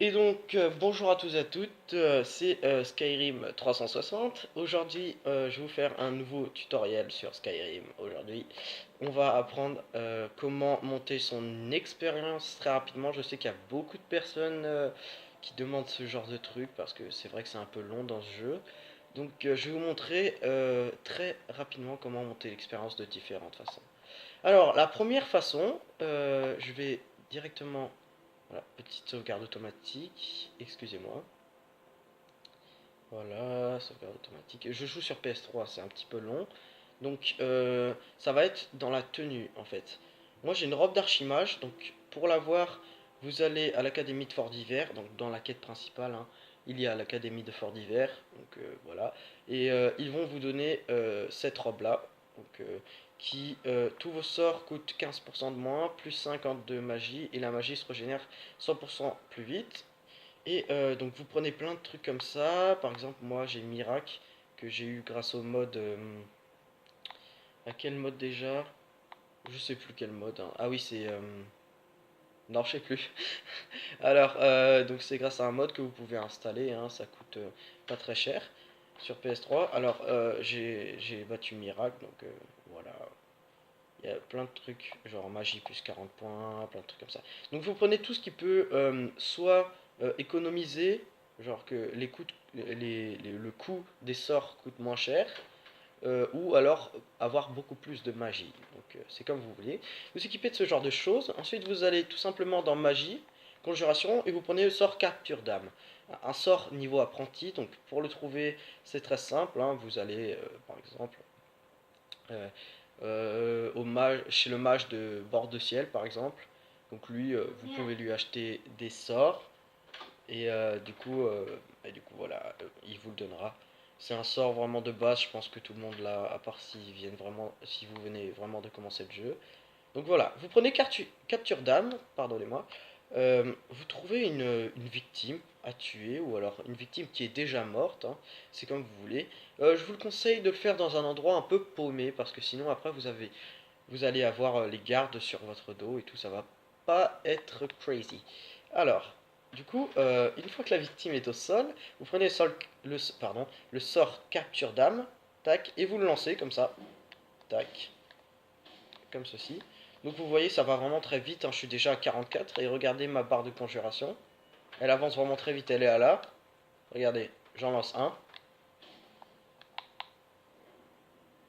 Et donc, bonjour à tous et à toutes, c'est Skyrim 360. Aujourd'hui, je vais vous faire un nouveau tutoriel sur Skyrim. Aujourd'hui, on va apprendre comment monter son expérience très rapidement. Je sais qu'il y a beaucoup de personnes qui demandent ce genre de truc parce que c'est vrai que c'est un peu long dans ce jeu. Donc, je vais vous montrer très rapidement comment monter l'expérience de différentes façons. Alors, la première façon, je vais directement voilà, petite sauvegarde automatique, excusez-moi. Voilà, sauvegarde automatique. Je joue sur PS3, c'est un petit peu long. Donc, ça va être dans la tenue, en fait. Moi, j'ai une robe d'archimage, donc pour l'avoir, vous allez à l'académie de Fort d'Hiver, donc dans la quête principale, hein, il y a l'académie de Fort d'Hiver, donc voilà. Et ils vont vous donner cette robe-là, donc tous vos sorts coûtent 15% de moins, plus 50 de magie, et la magie se régénère 100% plus vite. Et donc vous prenez plein de trucs comme ça. Par exemple, moi j'ai Miracle que j'ai eu grâce au mode. À quel mode déjà? Je sais plus quel mode, hein. Ah oui, c'est. Non, je sais plus. Alors, donc c'est grâce à un mode que vous pouvez installer, hein, ça coûte pas très cher sur PS3. Alors, j'ai battu Miracle, donc voilà. Il y a plein de trucs, genre magie plus 40 points, plein de trucs comme ça. Donc vous prenez tout ce qui peut soit économiser, genre que le coût des sorts coûte moins cher, ou alors avoir beaucoup plus de magie. Donc c'est comme vous voulez. Vous équipez de ce genre de choses. Ensuite vous allez tout simplement dans magie, conjuration, et vous prenez le sort capture d'âme. Un sort niveau apprenti, donc pour le trouver c'est très simple, hein. Vous allez par exemple euh, chez le mage de bord de ciel par exemple. Donc lui, vous pouvez lui acheter des sorts et du coup voilà, il vous le donnera. C'est un sort vraiment de base, je pense que tout le monde l'a, à part si vous venez vraiment de commencer le jeu. Donc voilà, vous prenez capture d'âme, pardonnez-moi. Vous trouvez une victime à tuer, ou alors une victime qui est déjà morte, hein, c'est comme vous voulez. Je vous le conseille de le faire dans un endroit un peu paumé, parce que sinon après vous allez avoir les gardes sur votre dos et tout, ça va pas être crazy. Alors, du coup, une fois que la victime est au sol, vous prenez le sort capture d'âme, tac, et vous le lancez comme ça, tac, comme ceci. Donc vous voyez, ça va vraiment très vite, hein. Je suis déjà à 44 et regardez ma barre de conjuration. Elle avance vraiment très vite, elle est à là. Regardez, j'en lance un,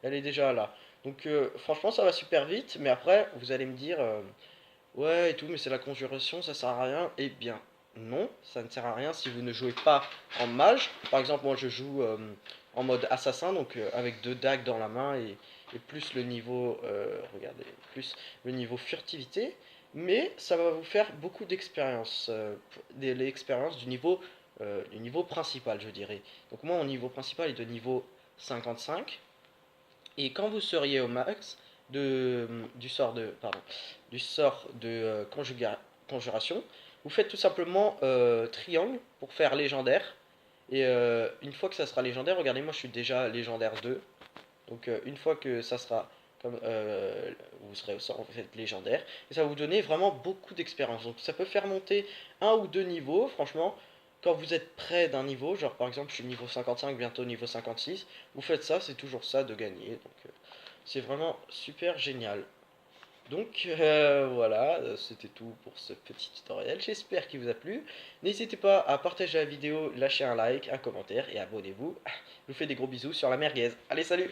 elle est déjà là. Donc franchement, ça va super vite, mais après, vous allez me dire, ouais et tout, mais c'est la conjuration, ça sert à rien. Eh bien, non, ça ne sert à rien si vous ne jouez pas en mage. Par exemple, moi je joue en mode assassin, donc avec deux dagues dans la main et plus le niveau, regardez, plus le niveau furtivité. Mais ça va vous faire beaucoup d'expérience, l'expérience du niveau principal, je dirais. Donc moi, mon niveau principal est de niveau 55. Et quand vous seriez au max du sort de conjuration, vous faites tout simplement triangle pour faire légendaire. Et une fois que ça sera légendaire, regardez, moi je suis déjà légendaire 2. Donc une fois que ça sera comme vous serez au sort, vous faites légendaire. Et ça va vous donner vraiment beaucoup d'expérience. Donc ça peut faire monter un ou deux niveaux, franchement. Quand vous êtes près d'un niveau, genre par exemple je suis niveau 55, bientôt niveau 56, vous faites ça, c'est toujours ça de gagner. Donc c'est vraiment super génial. Donc voilà, c'était tout pour ce petit tutoriel. J'espère qu'il vous a plu. N'hésitez pas à partager la vidéo, lâcher un like, un commentaire et abonnez-vous. Je vous fais des gros bisous sur la merguez. Allez, salut!